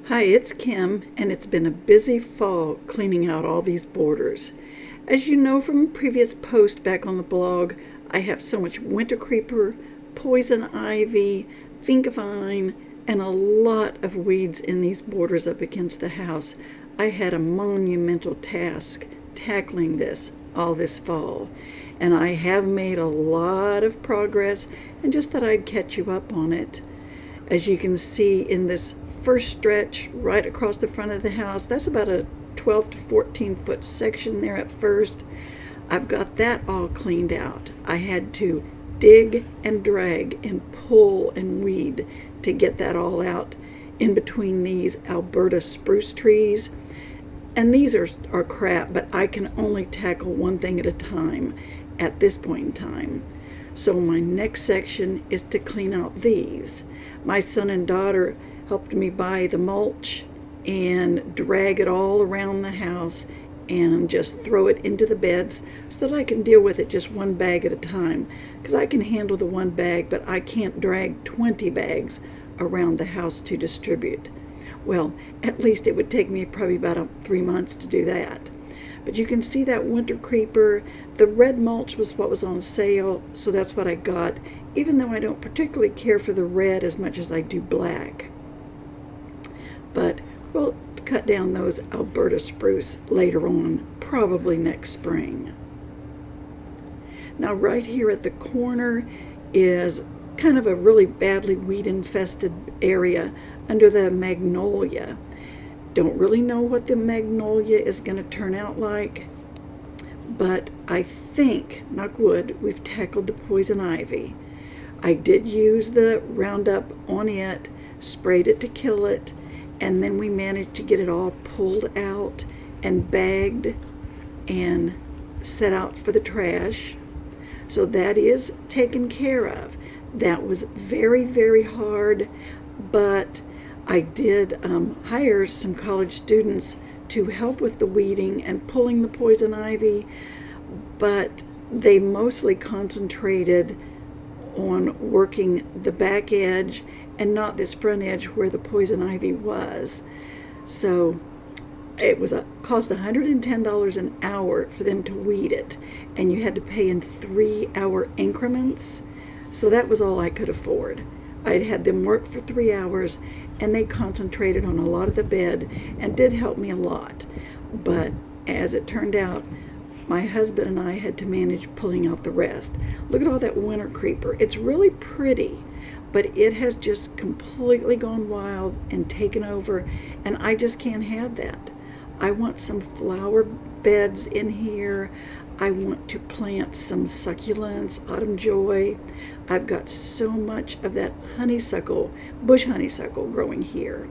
Hi, it's Kim, and it's been a busy fall cleaning out all these borders. As you know from a previous post back on the blog, I have so much winter creeper, poison ivy, vine, and a lot of weeds in these borders up against the house. I had a monumental task tackling this all this fall, and I have made a lot of progress and just thought I'd catch you up on it. As you can see in this first stretch right across the front of the house, that's about a 12 to 14 foot section there at first. I've got that all cleaned out. I had to dig and drag and pull and weed to get that all out in between these Alberta spruce trees. And these are crap, but I can only tackle one thing at a time at this point in time. So my next section is to clean out these. My son and daughter helped me buy the mulch and drag it all around the house and just throw it into the beds so that I can deal with it just one bag at a time, because I can handle the one bag, but I can't drag 20 bags around the house to distribute. Well, at least it would take me probably about 3 months to do that. But you can see that winter creeper. The red mulch was what was on sale, so that's what I got, even though I don't particularly care for the red as much as I do black. But we'll cut down those Alberta spruce later on, probably next spring. Now right here at the corner is kind of a really badly weed infested area under the magnolia. Don't really know what the magnolia is going to turn out like, but I think, knock wood, we've tackled the poison ivy. I did use the Roundup on it, sprayed it to kill it, and then we managed to get it all pulled out and bagged and set out for the trash. So that is taken care of. That was very, very hard, but I did hire some college students to help with the weeding and pulling the poison ivy, but they mostly concentrated on working the back edge and not this front edge where the poison ivy was. So it was cost $110 an hour for them to weed it, and you had to pay in 3-hour increments. So that was all I could afford. I'd had them work for 3 hours, and they concentrated on a lot of the bed and did help me a lot. But as it turned out, my husband and I had to manage pulling out the rest. Look at all that winter creeper. It's really pretty, but it has just completely gone wild and taken over, and I just can't have that. I want some flower beds in here. I want to plant some succulents, autumn joy. I've got so much of that honeysuckle, bush honeysuckle growing here.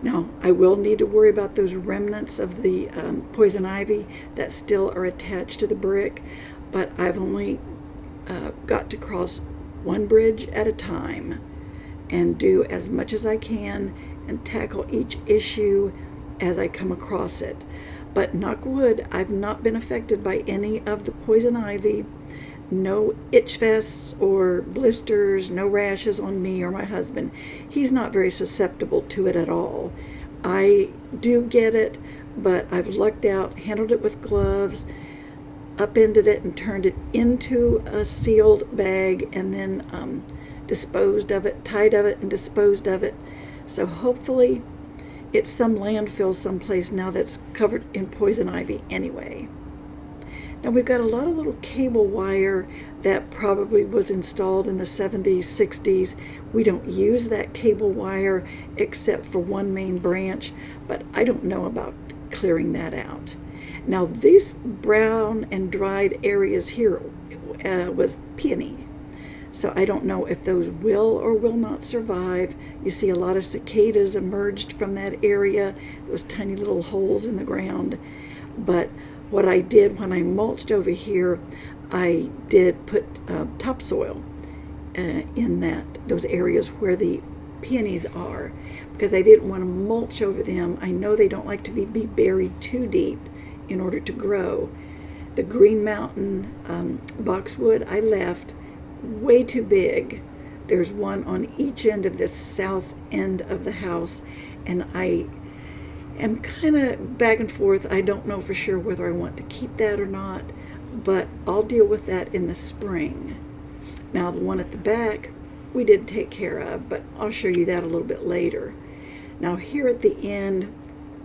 Now, I will need to worry about those remnants of the poison ivy that still are attached to the brick, but I've only got to cross one bridge at a time and do as much as I can and tackle each issue as I come across it. But knock wood, I've not been affected by any of the poison ivy. No itch fests or blisters, no rashes on me or my husband. He's not very susceptible to it at all. I do get it, but I've lucked out, handled it with gloves, upended it and turned it into a sealed bag, and then disposed of it, tied of it and disposed of it. So hopefully it's some landfill someplace now that's covered in poison ivy anyway. Now we've got a lot of little cable wire that probably was installed in the 70s, 60s. We don't use that cable wire except for one main branch, but I don't know about clearing that out. Now these brown and dried areas here was peony. So I don't know if those will or will not survive. You see a lot of cicadas emerged from that area, those tiny little holes in the ground. But what I did when I mulched over here, I did put topsoil in those areas where the peonies are, because I didn't want to mulch over them. I know they don't like to be buried too deep in order to grow. The Green Mountain boxwood I left way too big There's one on each end of this south end of the house, and I am kind of back and forth. I don't know for sure whether I want to keep that or not, but I'll deal with that in the spring. Now the one at the back we did take care of, but I'll show you that a little bit later. Now here at the end,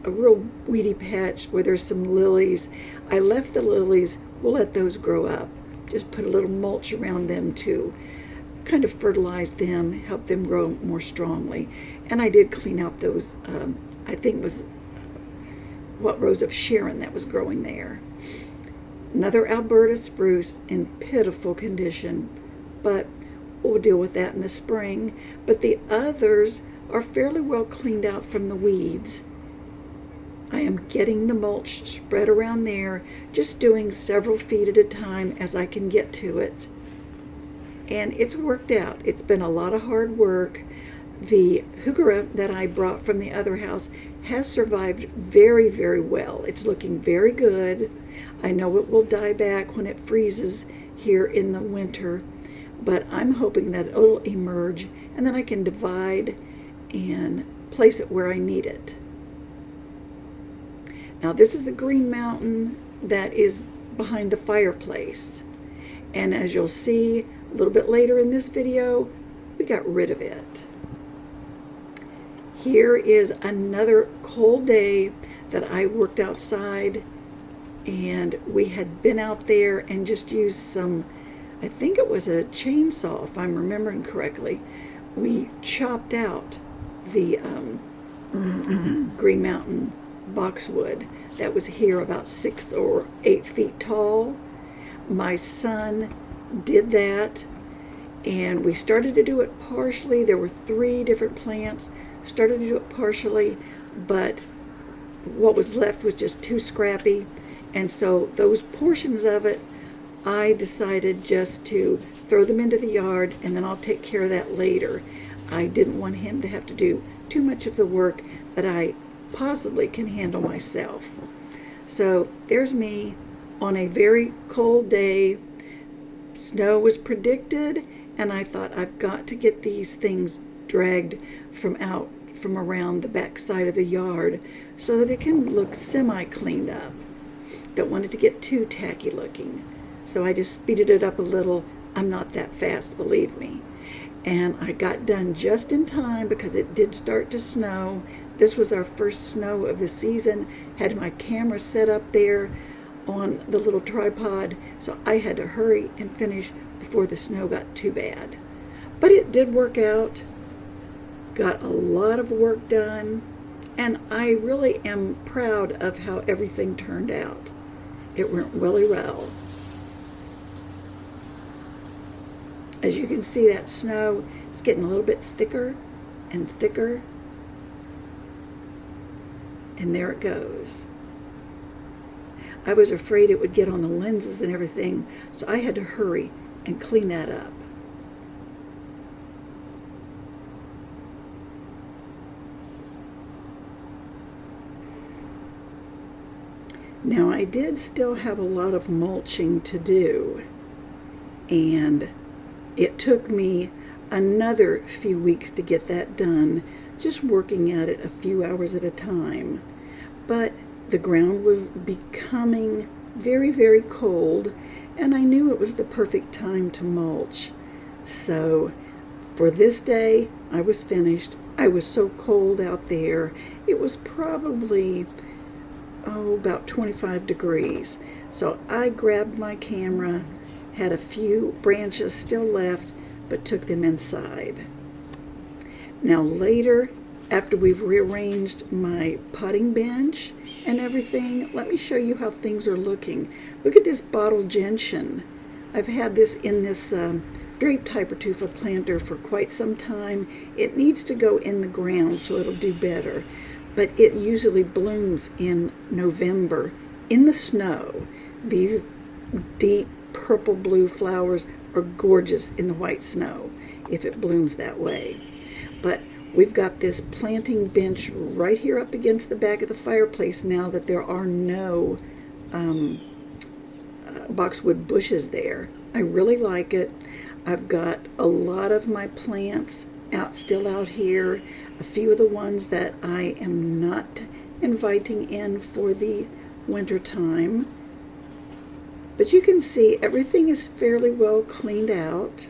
a real weedy patch where there's some lilies. I left the lilies. We'll let those grow up. Just put a little mulch around them to kind of fertilize them, help them grow more strongly. And I did clean out those, I think it was what rose of Sharon that was growing there. Another Alberta spruce in pitiful condition, but we'll deal with that in the spring. But the others are fairly well cleaned out from the weeds. I am getting the mulch spread around there, just doing several feet at a time as I can get to it. And it's worked out. It's been a lot of hard work. The heuchera that I brought from the other house has survived very, very well. It's looking very good. I know it will die back when it freezes here in the winter, but I'm hoping that it'll emerge and then I can divide and place it where I need it. Now this is the green mountain that is behind the fireplace, and as you'll see a little bit later in this video, we got rid of it. Here is another cold day that I worked outside, and we had been out there and just used some, I think it was a chainsaw if I'm remembering correctly. We chopped out the Green Mountain boxwood that was here about 6 or 8 feet tall. My son did that, and we started to do it partially. There were 3 different plants. Started to do it partially, but what was left was just too scrappy, and so those portions of it I decided just to throw them into the yard, and then I'll take care of that later. I didn't want him to have to do too much of the work that I possibly can handle myself. So there's me on a very cold day. Snow was predicted, and I thought I've got to get these things dragged from around the back side of the yard so that it can look semi-cleaned up. Don't want it to get too tacky looking. So I just speeded it up a little. I'm not that fast, believe me. And I got done just in time because it did start to snow. This was our first snow of the season. Had my camera set up there on the little tripod, so I had to hurry and finish before the snow got too bad. But it did work out. Got a lot of work done, and I really am proud of how everything turned out. It went really well. As you can see, that snow is getting a little bit thicker and thicker, and there it goes. I was afraid it would get on the lenses and everything, so I had to hurry and clean that up. Now I did still have a lot of mulching to do, and it took me another few weeks to get that done, just working at it a few hours at a time. But the ground was becoming very, very cold, and I knew it was the perfect time to mulch. So for this day, I was finished. I was so cold out there. It was probably about 25 degrees. So I grabbed my camera, had a few branches still left, but took them inside. Now later, after we've rearranged my potting bench and everything, let me show you how things are looking. Look at this bottle gentian. I've had this in this draped hypertufa planter for quite some time. It needs to go in the ground so it'll do better, but it usually blooms in November in the snow. These deep purple blue flowers are gorgeous in the white snow if it blooms that way. But we've got this planting bench right here up against the back of the fireplace now that there are no boxwood bushes there. I really like it. I've got a lot of my plants still out here, a few of the ones that I am not inviting in for the winter time. But you can see everything is fairly well cleaned out.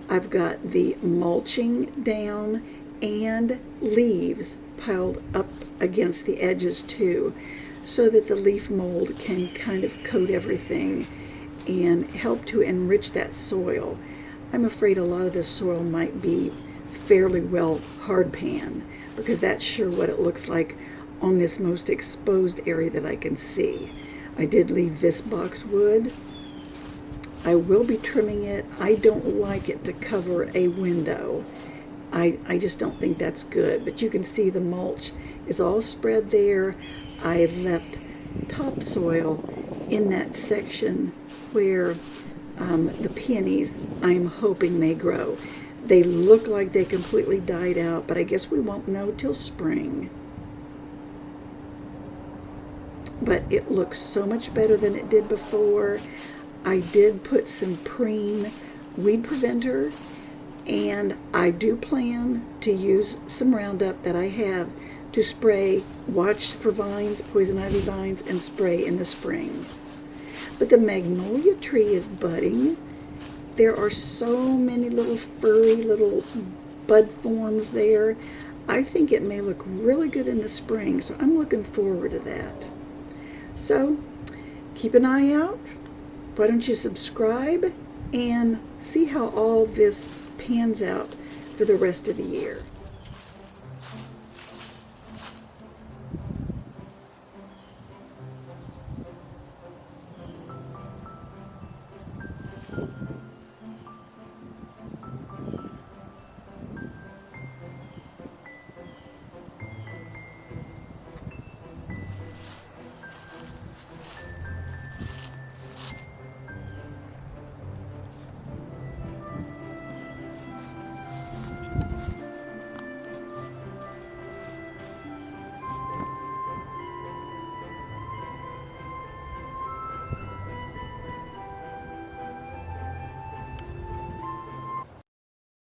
I've got the mulching down and leaves piled up against the edges too, so that the leaf mold can kind of coat everything and help to enrich that soil. I'm afraid a lot of this soil might be fairly well hard pan, because that's sure what it looks like on this most exposed area that I can see. I did leave this boxwood. I will be trimming it. I don't like it to cover a window. I just don't think that's good. But you can see the mulch is all spread there. I left topsoil in that section where the peonies, I'm hoping, may grow. They look like they completely died out, but I guess we won't know till spring. But it looks so much better than it did before. I did put some preen weed preventer, and I do plan to use some Roundup that I have to spray, watch for vines, poison ivy vines, and spray in the spring. But the magnolia tree is budding. There are so many little furry little bud forms there. I think it may look really good in the spring, so I'm looking forward to that. So keep an eye out. Why don't you subscribe and see how all this pans out for the rest of the year.